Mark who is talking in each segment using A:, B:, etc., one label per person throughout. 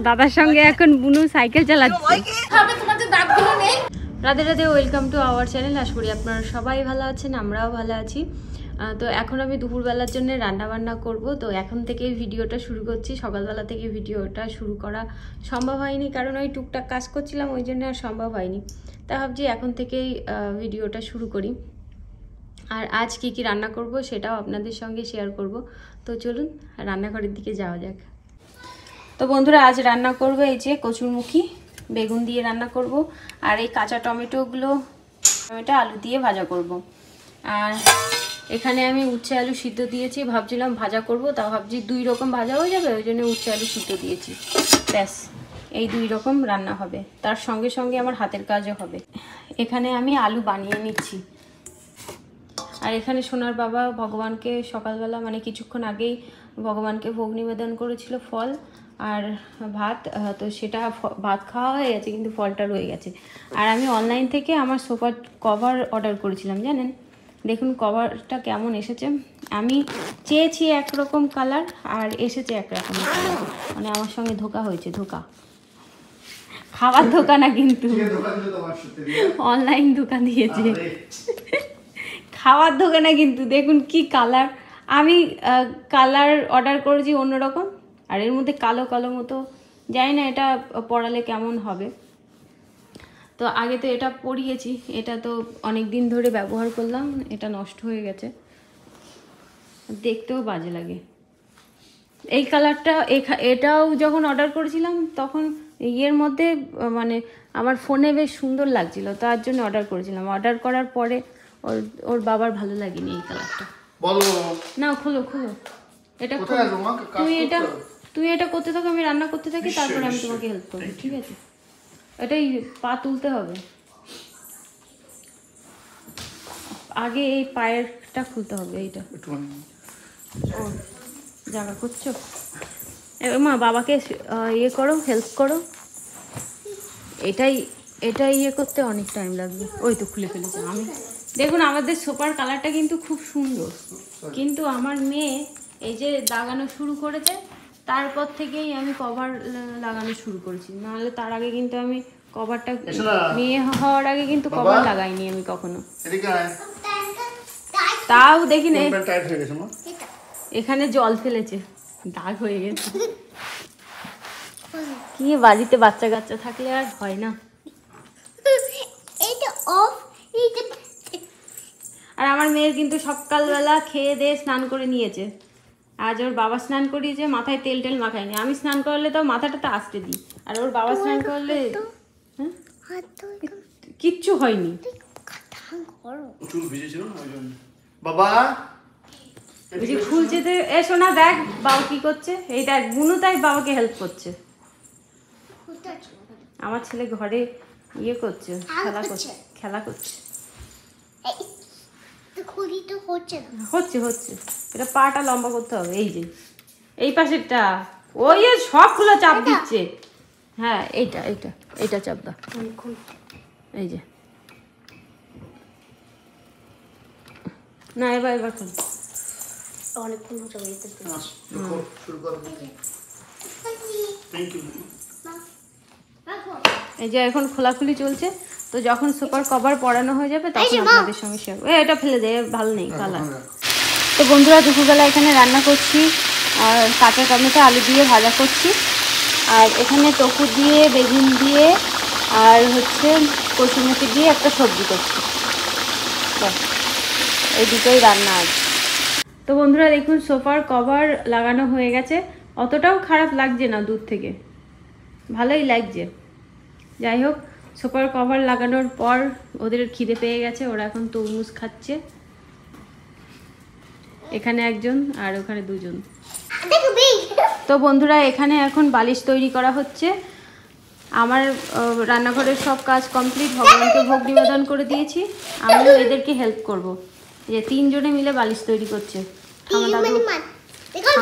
A: দাদার সঙ্গে এখন বুনু সাইকেল চালাচ্ছে। Radhe Radhe, welcome to our channel. আশা করি আপনারা সবাই ভালো আছেন, আমরাও ভালো আছি। তো এখন আমি দুপুরবেলার জন্য রান্না বান্না করব। তো এখন থেকেই ভিডিওটা শুরু করছি। সকালবেলা থেকে ভিডিওটা শুরু করা সম্ভব হয়নি, কারণ ওই টুকটাক কাজ করছিলাম, ওই জন্য আর সম্ভব হয়নি। তা ভাবছি এখন থেকেই ভিডিওটা শুরু করি। আর আজ কি কি রান্না করব সেটাও আপনাদের সঙ্গে শেয়ার করব। তো চলুন রান্নাঘরের দিকে যাওয়া যাক। তো বন্ধুরা, আজ রান্না করব এই যে কচুরমুখী বেগুন দিয়ে রান্না করব, আর এই কাঁচা টমেটো আলু দিয়ে ভাজা করব। আর এখানে আমি উচ্ছে আলু সিদ্ধ দিয়েছি, ভাবছিলাম ভাজা করব, তাও ভাবছি দুই রকম ভাজা হয়ে যাবে, ওই জন্য উচ্ছে আলু সিদ্ধ দিয়েছি। ব্যাস, এই দুই রকম রান্না হবে, তার সঙ্গে সঙ্গে আমার হাতের কাজও হবে। এখানে আমি আলু বানিয়ে নিচ্ছি। আর এখানে সোনার বাবা ভগবানকে সকালবেলা মানে কিছুক্ষণ আগেই ভগবানকে ভোগ নিবেদন করেছিল, ফল আর ভাত। তো সেটা ভাত খাওয়া হয়ে গেছে, কিন্তু ফলটা রয়ে গেছে। আর আমি অনলাইন থেকে আমার সোফার কভার অর্ডার করেছিলাম, জানেন? দেখুন কভারটা কেমন এসেছে। আমি চেয়েছি একরকম কালার আর এসেছে একরকম কালার, মানে আমার সঙ্গে ধোকা হয়েছে। ধোকা, খাবার ধোকা না, কিন্তু অনলাইন ধোকা দিয়েছে। খাওয়ার দোকানে কিন্তু দেখুন কি কালার। আমি কালার অর্ডার করেছি অন্যরকম, আর এর মধ্যে কালো কালো মতো। জানি না এটা পরালে কেমন হবে। তো আগে তো এটা পরিয়েছি, এটা তো অনেক দিন ধরে ব্যবহার করলাম, এটা নষ্ট হয়ে গেছে, দেখতেও বাজে লাগে। এই কালারটা এটাও যখন অর্ডার করেছিলাম তখন ইয়ের মধ্যে মানে আমার ফোনে বেশ সুন্দর লাগছিল, তার জন্য অর্ডার করেছিলাম। অর্ডার করার পরে ওর বাবার ভালো লাগেনি এই কালারটা। বলো না, খোলো খোলো এটা। তুই এটা করতে থাকো, আমি রান্না করতে থাকি, তারপর আমি তোমাকে হেল্প করবো, ঠিক আছে? এটাই পা তুলতে হবে আগে, এই পায়েরটা খুলতে হবে। এইটা ও জায়গা করছো মা, বাবাকে ইয়ে করো, হেল্প করো। এটাই ইয়ে করতে অনেক টাইম লাগবে। ওই তো খুলে ফেলেছে। আমি দেখুন আমাদের সোফার কালারটা কিন্তু খুব সুন্দর, কিন্তু আমার মেয়ে এই যে লাগানো শুরু করেছে, তারপর থেকেই আমি কভার লাগানো শুরু করেছি। নাহলে তার আগে কিন্তু আমি কভারটা, মেয়ে হওয়ার আগে কিন্তু কভার লাগাইনি আমি কখনো। তাও দেখি না, এখানে জল ফেলেছে, দাগ হয়ে গেছে। কি বাড়িতে বাচ্চা কাচ্চা থাকলে আর হয় না। আর আমার মেয়ের কিন্তু সকালবেলা খেয়ে দিয়ে স্নান করে নিয়েছে। আজ ওর বাবা স্নান করিয়েছে, মাথায় তেল টেল মাখায়নি। আমি স্নান করলে তো মাথাটা তো আসতে দিই, আর ওর বাবা স্নান করলে কিচ্ছু হয়নি। বাবা খুলছে, এসো না, দেখ বাবা কি করছে। এই দেখ বুনু তাই বাবাকে হেল্প করছে। আমার ছেলে ঘরে ইয়ে করছে, খেলা করছে। হচ্ছে এটা পাটা লম্বা করতে হবে। এই যে এই পাশেরটা, ওই সবগুলো চাপ দিচ্ছে। হ্যাঁ, এইটা চাপ দাও। এই যে না, এবার খুল। অনেকক্ষণ এই যে এখন খোলাখুলি চলছে। তো যখন সুপার কভার পরানো হয়ে যাবে তখন আপনাদের সঙ্গে শেয়ার করব। এটা ফেলে দে, ভালো নেই কালার। তো বন্ধুরা, দুপুরবেলা এখানে রান্না করছি, আর কাঁচা টমেটো আলু দিয়ে ভাজা করছি। আর এখানে টকু দিয়ে, বেগুন দিয়ে, আর হচ্ছে কচুরমুখী দিয়ে একটা সবজি করছি। এই দুটোই রান্না আছে। তো বন্ধুরা দেখুন, সোফার কভার লাগানো হয়ে গেছে। অতটাও খারাপ লাগছে না, দূর থেকে ভালোই লাগছে। যাই হোক, সোফার কভার লাগানোর পর ওদের খিদে পেয়ে গেছে, ওরা এখন তরমুজ খাচ্ছে। এখানে একজন আর ওখানে দুজন। তো বন্ধুরা, এখানে এখন বালিশ তৈরি করা হচ্ছে। আমার রান্নাঘরের সব কাজ কমপ্লিট, ভগবানকে ভোগ নিবেদন করে দিয়েছি। আমিও এদেরকে হেল্প করব। যে তিনজনে মিলে বালিশ তৈরি করছে।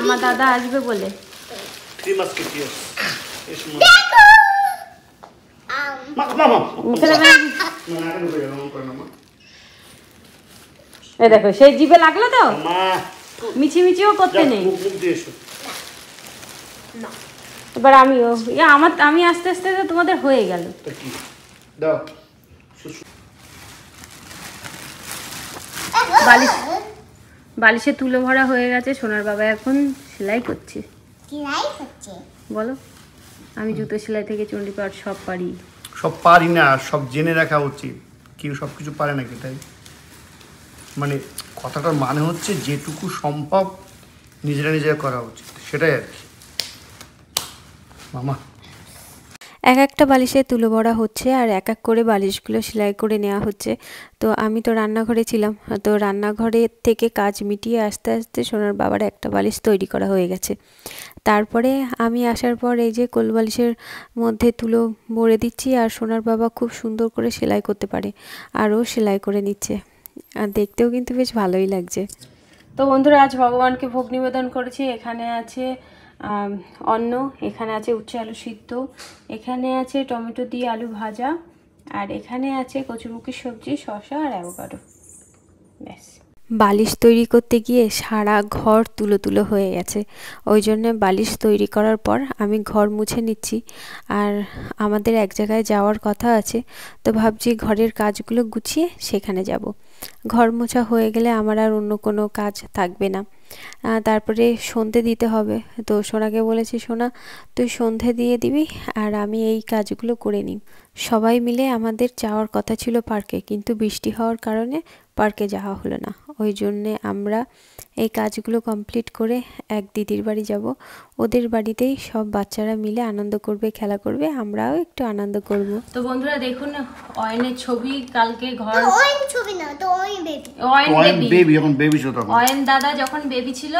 A: আমার দাদা আসবে বলে। দেখো সেই জিভে লাগলো তো, মিছিমিছিও করতে নেই। এবার আমিও আমি আস্তে আস্তে তো তোমাদের হয়ে গেল। বালিশে তুলো ভরা হয়ে গেছে, সোনার বাবা এখন সেলাই করছে। বলো, আমি জুতো সেলাই থেকে চণ্ডীপাঠ সব পারি।
B: সব পারি না, সব জেনে রাখা উচিত। কেউ সব কিছু পারে নাকি? তাই মানে কথাটার মানে হচ্ছে যেটুকু সম্ভব নিজেরা করা উচিত, সেটাই আর কি। মামা
A: এক একটা বালিশে তুলো ভরা হচ্ছে আর এক এক করে বালিশগুলো সেলাই করে নেওয়া হচ্ছে। তো আমি তো রান্নাঘরে ছিলাম, তো রান্নাঘরের থেকে কাজ মিটিয়ে আস্তে আস্তে সোনার বাবার একটা বালিশ তৈরি করা হয়ে গেছে। তারপরে আমি আসার পর এই যে কোল বালিশের মধ্যে তুলো ভরে দিচ্ছি, আর সোনার বাবা খুব সুন্দর করে সেলাই করতে পারে, আরও সেলাই করে নিচ্ছে, আর দেখতেও কিন্তু বেশ ভালোই লাগছে। তো বন্ধুরা, আজ ভগবানকে ভোগ নিবেদন করেছি। এখানে আছে অন্ন, এখানে আছে উচ্ছে আলু সিদ্ধ, এখানে আছে টমেটো দিয়ে আলু ভাজা, আর এখানে আছে কচুরমুখির সবজি, শসা আর অ্যাভোকাডো। ব্যাস। বালিশ তৈরি করতে গিয়ে সারা ঘর তুলো তুলো হয়ে গেছে, ওই জন্য বালিশ তৈরি করার পর আমি ঘর মুছে নিচ্ছি। আর আমাদের এক জায়গায় যাওয়ার কথা আছে, তো ভাবছি ঘরের কাজগুলো গুছিয়ে সেখানে যাব। ঘর মোছা হয়ে গেলে আমার আর অন্য কোনো কাজ থাকবে না। তারপরে সন্ধে দিতে হবে, তো সোনাকে বলেছি, সোনা তুই সন্ধে দিয়ে দিবি আর আমি এই কাজগুলো করে নিই। সবাই মিলে আমাদের যাওয়ার কথা ছিল পার্কে, কিন্তু বৃষ্টি হওয়ার কারণে পার্কে যাওয়া হলো না। ওই জন্যে আমরা এই কাজগুলো কমপ্লিট করে এক দিদির বাড়ি যাব। ওদের বাড়িতেই সব বাচ্চারা মিলে আনন্দ করবে, খেলা করবে, আমরাও একটু আনন্দ করব। তো বন্ধুরা দেখুন, অয়নের ছবি কালকে ঘর,
C: অয়ন ছবি না তো,
B: অয়ন বেবি যখন বেবি ছিল, তখন
A: অয়ন দাদা যখন বেবি ছিল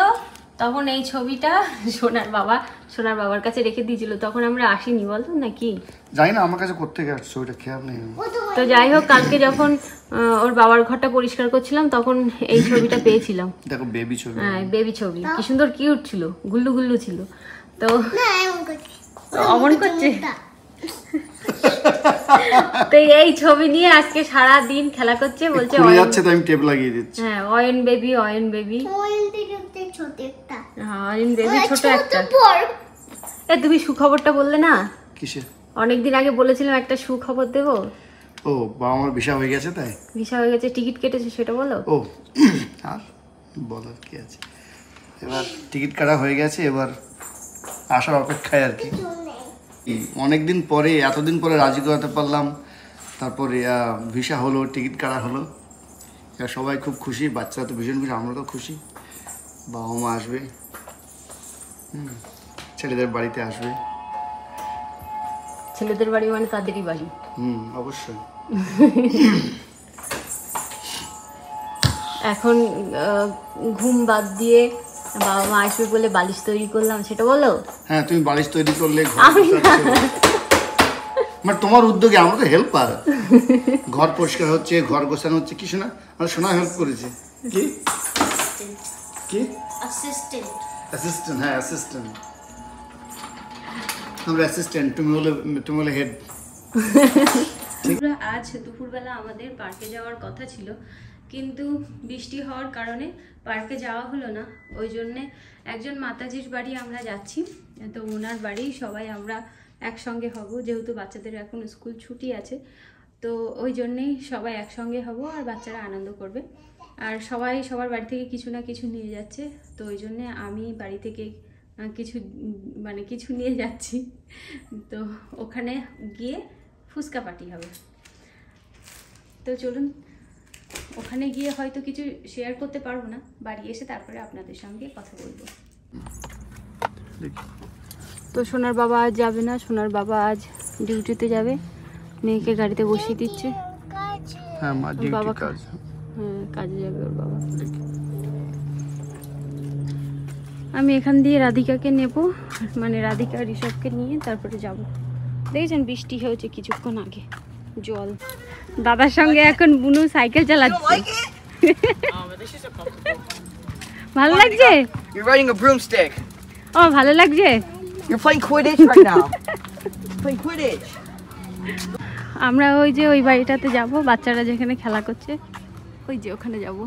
A: তখন এই ছবিটা সোনার বাবার কাছে রেখে দিয়েছিল। তখন আমরা আসিনি, বলতো নাকি
B: জানি না, আমার কাছে কোত্থেকে আসছে ছবিটা, খেয়াল নেই।
A: তো যাই হোক, কালকে যখন ওর বাবার ঘরটা পরিষ্কার করছিলাম তখন এই ছবিটা পেয়েছিলাম।
B: দেখো বেবি ছবি,
A: হ্যাঁ বেবি ছবি, কি সুন্দর কিউট ছিল, গুল্লু গুল্লু ছিল। তো অমন করছে। তো এই ছবি নিয়ে আজকে সারা দিন খেলা করছে, বলছে
B: খুলে যাচ্ছে, তো আমি টেপ লাগিয়ে দিচ্ছি।
A: হ্যাঁ অয়ন বেবি, অয়ন বেবি,
C: অয়ন থেকে ছোট একটা,
A: হ্যাঁ অয়ন বেবি ছোট একটা। এ তুমি সুখবরটা বললে না?
B: কিসের?
A: অনেকদিন আগে বলেছিলাম একটা সুখবর দেবো।
B: ও বাবা, আমার ভিসা হয়ে গেছে। তাই
A: ভিসা হয়ে গেছে, টিকিট কেটেছে, সেটা বলো।
B: ও আর বলার কি আছে, এবার টিকিট কাটা হয়ে গেছে, এবার আসার অপেক্ষায় আর কি। অনেকদিন পরে, এতদিন পরে রাজি করাতে পারলাম, তারপরে ভিসা হলো, টিকিট কাটা হলো, এবার সবাই খুব খুশি, বাচ্চারা তো ভীষণ খুশি, আমরা তো খুশি। বাবা মা আসবে, ছেলেদের বাড়িতে আসবে।
A: ছেলেদের বাড়ি মানে তাদেরই বাড়ি।
B: অবশ্যই।
A: এখন ঘুম বাদ দিয়ে বাবা মা আসবে বলে বালিশ তৈরি করলাম, সেটা বলো।
B: হ্যাঁ তুমি বালিশ তৈরি করলে, মানে তোমার উদ্যোগে, আমরা তো হেল্পার। ঘর পরিষ্কার হচ্ছে, ঘর গোছানো হচ্ছে, কি শোনা আমার সোনা হেল্প করেছে। কি কি অ্যাসিস্ট্যান্ট? হ্যাঁ অ্যাসিস্ট্যান্ট, আমরা অ্যাসিস্ট্যান্ট, তুমি হলে হেড।
A: আজ দুপুরবেলা আমাদের পার্কে যাওয়ার কথা ছিল, কিন্তু বৃষ্টি হওয়ার কারণে পার্কে যাওয়া হলো না। ওই জন্যে একজন মাতাজির বাড়ি আমরা যাচ্ছি, তো ওনার বাড়ি সবাই আমরা একসঙ্গে হব, যেহেতু বাচ্চাদের এখন স্কুল ছুটি আছে। তো ওই জন্যেই সবাই একসঙ্গে হব আর বাচ্চারা আনন্দ করবে। আর সবাই সবার বাড়ি থেকে কিছু না কিছু নিয়ে যাচ্ছে, তো ওই জন্যে আমি বাড়ি থেকে কিছু নিয়ে যাচ্ছি। তো ওখানে গিয়ে ফুচকা পার্টি হবে। তো চলুন, ওখানে গিয়ে হয়তো কিছু শেয়ার করতে পারবো না, বাড়ি এসে তারপরে আপনাদের সঙ্গে কথা বলবো। তো সোনার বাবা আজ যাবে না, সোনার বাবা আজ ডিউটিতে যাবে, মেয়েকে গাড়িতে বসিয়ে দিচ্ছে।
B: হ্যাঁ মা ডিউটি,
A: বাবা
B: কাজ,
A: হ্যাঁ কাজে যাবে ওর বাবা। আমি এখান দিয়ে রাধিকাকে নেব, মানে রাধিকা ঋষভকে নিয়ে তারপরে যাব। দেখেছেন বৃষ্টি হয়েছে কিছুক্ষণ আগে, জল। দাদার সঙ্গে এখন বুনু সাইকেল চালাচ্ছে। ভালো লাগছে?
D: You're riding a broomstick.
A: ও ভালো লাগছে?
D: You're playing Quidditch right now. Playing Quidditch.
A: আমরা ওই যে ওই বাড়িটাতে যাব, বাচ্চারা যেখানে খেলা করছে, ওই যে ওখানে যাব।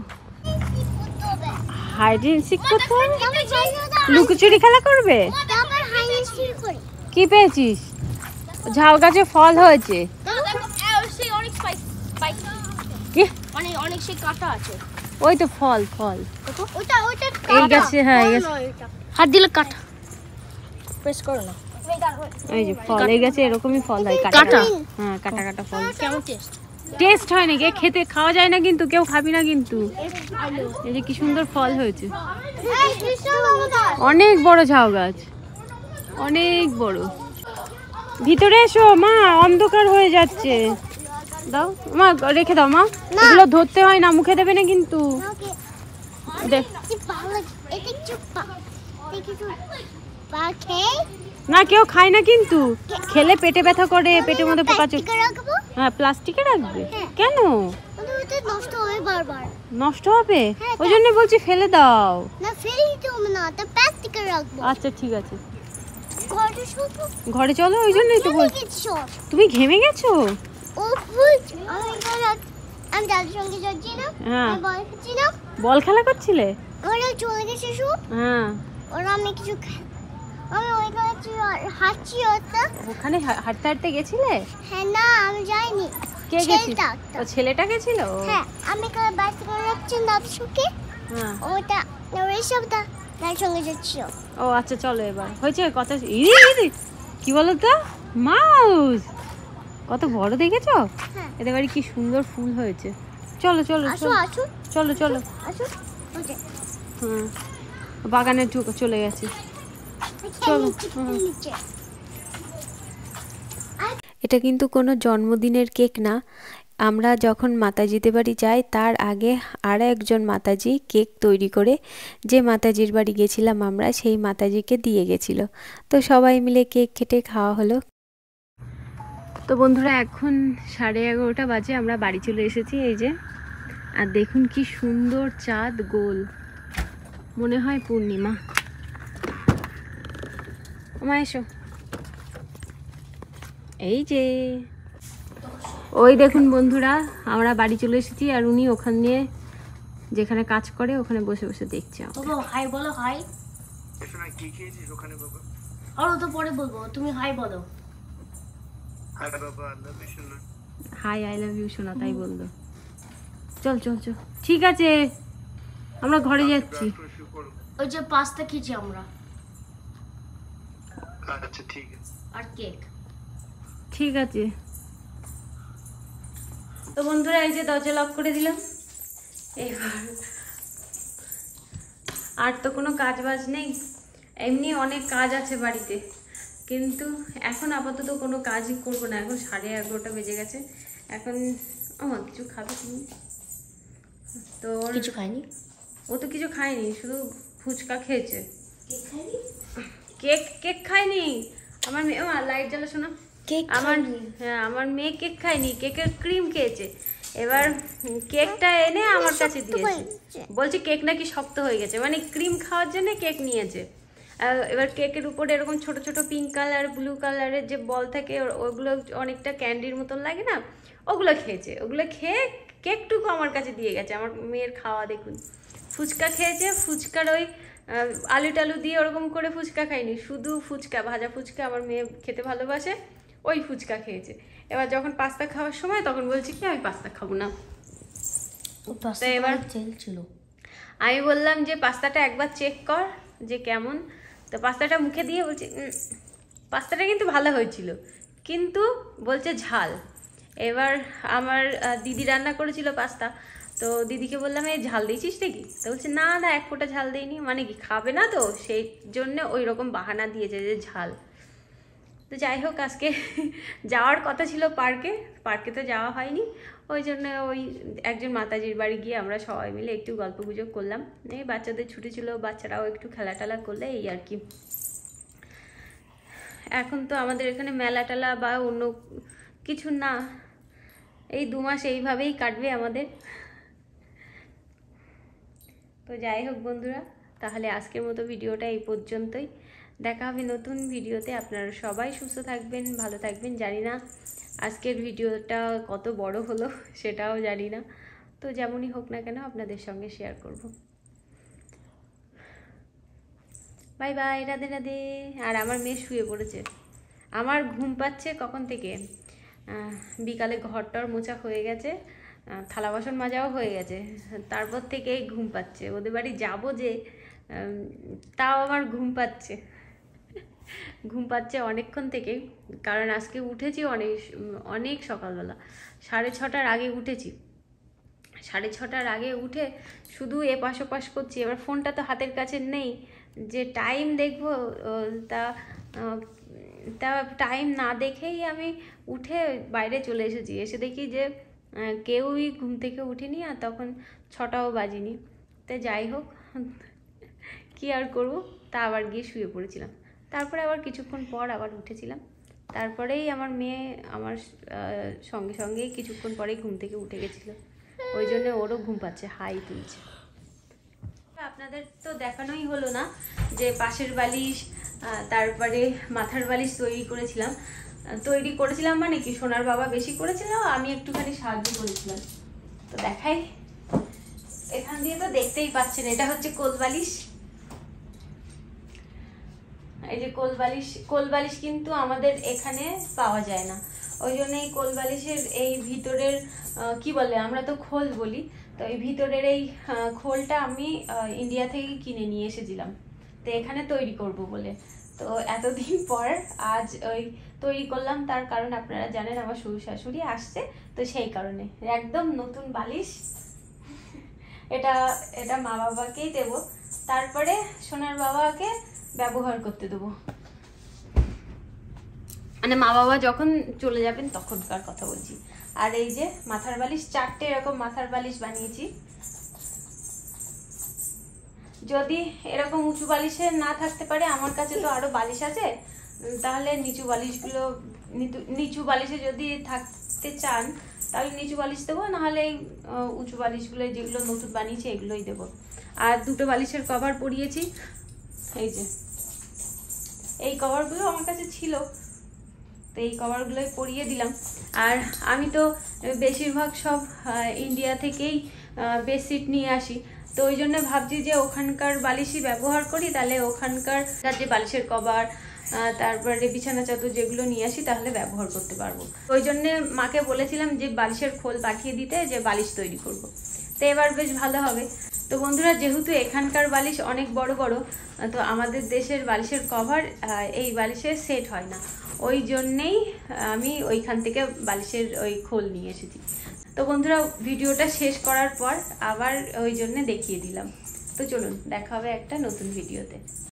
A: হাইড এন্ড সিক করতে হবে, লুকোচুরি খেলা করবে। কি পেয়েছিস? ঝাউ গাছে ফল হয়েছে। কি?
C: অনেক সেই কাটা আছে।
A: ওই তো ফল ফল
C: ওটা
A: এই গাছে, হ্যাঁ এই গাছে
C: হাত দিলে কাটা। প্রেস করো না।
A: এই যে ফল, এই গাছে এরকমই ফল হয়, কাটা
C: কাটা।
A: হ্যাঁ কাটা কাটা ফল।
C: কেমন টেস্ট?
A: টেস্ট হয় নাকি? খেতে খাওয়া যায় না কিন্তু, কেউ খাবি না কিন্তু। এই যে কি সুন্দর ফল হয়েছে, অনেক বড় ঝাউ গাছ, অনেক বড়। ভিতরে এসো মা, অন্ধকার হয়ে যাচ্ছে। দাও মা, রেখে দাও মা, এগুলো ধরতে হয় না, মুখে দেবে না কিন্তু। দেখ না, কেউ খায় না কিন্তু, খেলে পেটে ব্যথা করে, পেটের মধ্যে পোকা চোখ। হ্যাঁ প্লাস্টিকে রাখবে কেন?
C: নষ্ট হবে বারবার।
A: নষ্ট হবে, ওই জন্য বলছি ফেলে দাও।
C: না ফেলি তো না, তা প্লাস্টিকে রাখবো।
A: আচ্ছা ঠিক আছে,
C: ঘরে শুধু
A: ঘরে চলো, ওই জন্যই তো বলছি। তুমি ঘেমে গেছো?
C: ও ফুল আমি দাদুর সঙ্গে যাচ্ছি না,
A: হ্যাঁ
C: আমি বল খাচ্ছি না,
A: বল খেলা করছিলে?
C: ওরা চলে গেছে সব।
A: হ্যাঁ
C: ওরা আমি কিছু আমি ওই কাছে হাঁটছি ওটা।
A: ওখানে হাঁটতে হাঁটতে গেছিলে?
C: হ্যাঁ না আমি যাইনি।
A: কে গেছিল?
C: ছেলেটা।
A: ও ছেলেটা গেছিল?
C: হ্যাঁ আমি কাল বাইক করে রাখছি দাদুর সঙ্গে,
A: হ্যাঁ
C: ওটা ওই সবটা দাদুর সঙ্গে যাচ্ছি।
A: ও আচ্ছা চলো এবার হয়েছে কথা। ইরি ইরি কি বলো তো, মাউস কত বড় দেখেছো?
C: হ্যাঁ।
A: এদের বাড়ি কি সুন্দর ফুল হয়েছে। চলো চলো
C: আসো
A: চলো
C: আসো
A: চলো চলো।
C: আসো ওই যে
A: হুম, বাগানে চলে গেছে। চলো।
C: নিচে
A: এটা কিন্তু কোনো জন্মদিনের কেক না। আমরা যখন মাতাজিদের বাড়ি যাই তার আগে আর একজন মাতাজি কেক তৈরি করে, যে মাতাজির বাড়ি গেছিলাম আমরা, সেই মাতাজিকে দিয়ে গেছিল। তো সবাই মিলে কেক কেটে খাওয়া হলো। তো বন্ধুরা এখন 11:30 বাজে, আমরা বাড়ি চলে এসেছি। এই যে, আর দেখুন কি সুন্দর চাঁদ, গোল, মনে হয় পূর্ণিমা। মা এসো, এই যে ওই দেখুন বন্ধুরা, আমরা বাড়ি চলে এসেছি, আর উনি ওখানে যেখানে কাজ করে ওখানে বসে বসে দেখছে।
C: বাবা হাই বলো, হাই।
B: কি খেয়েছিস ওখানে বাবা?
C: আর তো পরে বলবো, তুমি হাই বলো।
B: হাই বাবা, আই লাভ ইউ সোনা।
A: হাই আই লাভ ইউ সোনা, তাই বললো। চল চল চল, ঠিক আছে আমরা ঘরে যাচ্ছি।
C: ওই যে পাস্তা খেয়েছি আমরা,
B: আচ্ছা ঠিক আছে।
C: আর কেক।
A: ঠিক আছে। তো বন্ধুরা এই যে দরজা লক করে দিলাম। এবার আর তো কোনো কাজ বাজ নেই, এমনি অনেক কাজ আছে বাড়িতে, কিন্তু এখন আপাতত কোনো কাজই করব না। এখন 11:30 বেজে গেছে। এখন কিছু খাবে তুমি? তো
C: কিছু খাইনি।
A: ও তো কিছু খায়নি, শুধু ফুচকা খেয়েছে।
C: কেক খাইনি?
A: কেক খায়নি আমার মেয়ে। লাইট জ্বালা শোনা। আমার মেয়ে কেক খায়নি, কেকের ক্রিম খেয়েছে। এবার কেকটা এনে আমার কাছে দিয়েছে, বলছে কেক নাকি শক্ত হয়ে গেছে, মানে ক্রিম খাওয়ার জন্য কেক নিয়েছে। এবার কেকের উপরে এরকম ছোট ছোট পিঙ্ক কালার, ব্লু কালারের যে বল থাকে, ওগুলো অনেকটা ক্যান্ডির মতন লাগে না, ওগুলো খেয়েছে। ওগুলো খেয়ে কেকটুকু আমার কাছে দিয়ে গেছে। আমার মেয়ের খাওয়া দেখুন, ফুচকা খেয়েছে, ফুচকার ওই আলু টালু দিয়ে ওরকম করে ফুচকা খাইনি, শুধু ফুচকা, ভাজা ফুচকা আমার মেয়ে খেতে ভালোবাসে, ওই ফুচকা খেয়েছে। এবার যখন পাস্তা খাওয়ার সময় তখন বলছি কি আমি পাস্তা খাবো না। তো এবার
C: ছিল,
A: আমি বললাম যে পাস্তাটা একবার চেক কর যে কেমন। তো পাস্তাটা মুখে দিয়ে বলছি পাস্তাটা কিন্তু ভালো হয়েছিল, কিন্তু বলছে ঝাল। এবার আমার দিদি রান্না করেছিল পাস্তা, তো দিদিকে বললাম এই ঝাল দিয়েছিস নাকি? তো বলছে না না, এক ফোঁটা ঝাল দিইনি। মানে কি খাবে না, তো সেই জন্য ওই রকম বাহানা দিয়েছে যে ঝাল। তো যাই হোক, আজকে যাওয়ার কথা ছিল পার্কে তো যাওয়া হয়নি। ওই জন্য ওই একজন মাতাজির বাড়ি গিয়ে আমরা সবাই মিলে একটু গল্প গুজব করলাম। এই বাচ্চাদের ছুটি ছিল, বাচ্চারাও একটু খেলা টেলা করলে, এই আর কি। এখন তো আমাদের এখানে মেলা টেলা বা অন্য কিছু না, এই 2 মাস এইভাবেই কাটবে আমাদের। তো যাই হোক বন্ধুরা, তাহলে আজকের মতো ভিডিওটা এই পর্যন্তই। দেখা হবে নতুন ভিডিওতে। আপনারা সবাই সুস্থ থাকবেন, ভালো থাকবেন। জানি না আজকের ভিডিওটা কত বড় হলো, সেটাও জানি না। তো যেমনই হোক না কেন আপনাদের সঙ্গে শেয়ার করব। Bye bye, Radhe Radhe. আর আমার মেয়ে শুয়ে পড়েছে। আমার ঘুম পাচ্ছে কখন থেকে, বিকালে ঘরটার মোছা হয়ে গেছে, থালা বাসন মাজাও হয়ে গেছে, তারপর থেকেই ঘুম পাচ্ছে। ওদের বাড়ি যাবো যে, তাও আমার ঘুম পাচ্ছে, ঘুম পাচ্ছে অনেকক্ষণ থেকে। কারণ আজকে উঠেছি অনেক সকালবেলা, 6:30টার আগে উঠেছি। 6:30টার আগে উঠে শুধু এপাশ ওপাশ করছি। এবার ফোনটা তো হাতের কাছে নেই যে টাইম দেখবো, তা টাইম না দেখেই আমি উঠে বাইরে চলে এসেছি। এসে দেখি যে কেউই ঘুম থেকে উঠিনি, আর তখন 6টাও বাজিনি। তো যাই হোক, কী আর করবো, তা আবার গিয়ে শুয়ে পড়েছিলাম। তারপরে আবার কিছুক্ষণ পর আবার উঠেছিলাম। তারপরেই আমার মেয়ে আমার সঙ্গে সঙ্গেই কিছুক্ষণ পরেই ঘুম থেকে উঠে গেছিলো, ওই জন্য ওরও ঘুম পাচ্ছে, হাই তুলছে। আপনাদের তো দেখানোই হলো না যে পাশের বালিশ, তারপরে মাথার বালিশ তৈরি করেছিলাম মানে কি, সোনার বাবা বেশি করেছিল, আমি একটুখানি সাহায্য করেছিলাম। তো দেখাই, এখান দিয়ে তো দেখতেই পাচ্ছেন, এটা হচ্ছে কোলবালিশ। এই যে কোলবালিশ কিন্তু আমাদের এখানে পাওয়া যায় না, ওই জন্য এই কোলবালিশের এই ভিতরের কি বলে, আমরা তো খোল বলি, তো এই ভিতরের এই খোলটা আমি ইন্ডিয়া থেকে কিনে নিয়ে এসেছিলাম, তো এখানে তৈরি করব বলে। তো এতদিন পর আজ ওই তৈরি করলাম, তার কারণ আপনারা জানেন আমার শ্বশুর শাশুড়ি আসছে, তো সেই কারণে একদম নতুন বালিশ। এটা মা বাবাকেই দেব, তারপরে সোনার বাবাকে ব্যবহার করতে দেবো, মানে মা বাবা যখন চলে যাবেন তখনকার কথা বলছি। আর এই যে মাথার বালিশ, 4টে এরকম মাথার বালিশ বানিয়েছি। যদি এরকম উঁচু বালিশের না থাকতে পারে, আমার কাছে তো আরো বালিশ আছে, তাহলে নিচু বালিশে যদি থাকতে চান তাহলে নিচু বালিশ দেবো, নাহলে এই উঁচু বালিশগুলো যেগুলো নতুন বানিয়েছি এগুলোই দেবো। আর 2টো বালিশের কভার পরিয়েছি, এই যে এই কভারগুলো আমার কাছে ছিল, তো এই কভারগুলোই পরিয়ে দিলাম। আর আমি তো বেশিরভাগ সব ইন্ডিয়া থেকেই বেডশিট নিয়ে আসি, তো ওই জন্য ভাবছি যে ওখানকার বালিশই ব্যবহার করি, তাহলে ওখানকার যে বালিশের কভার, তারপরে বিছানা চাদর যেগুলো নিয়ে আসি তাহলে ব্যবহার করতে পারবো। ওই জন্যে মাকে বলেছিলাম যে বালিশের খোল পাঠিয়ে দিতে, যে বালিশ তৈরি করব। তো এবার বেশ ভালো হবে। তো বন্ধুরা, যেহেতু এখানকার বালিশ অনেক বড় বড়, তো আমাদের দেশের বালিশের কভার এই বালিশের সেট হয় না, ওই জন্যেই আমি ওইখান থেকে বালিশের ওই খোল নিয়ে এসেছি। তো বন্ধুরা, ভিডিওটা শেষ করার পর আবার ওই জন্যে দেখিয়ে দিলাম। তো চলুন, দেখা হবে একটা নতুন ভিডিওতে।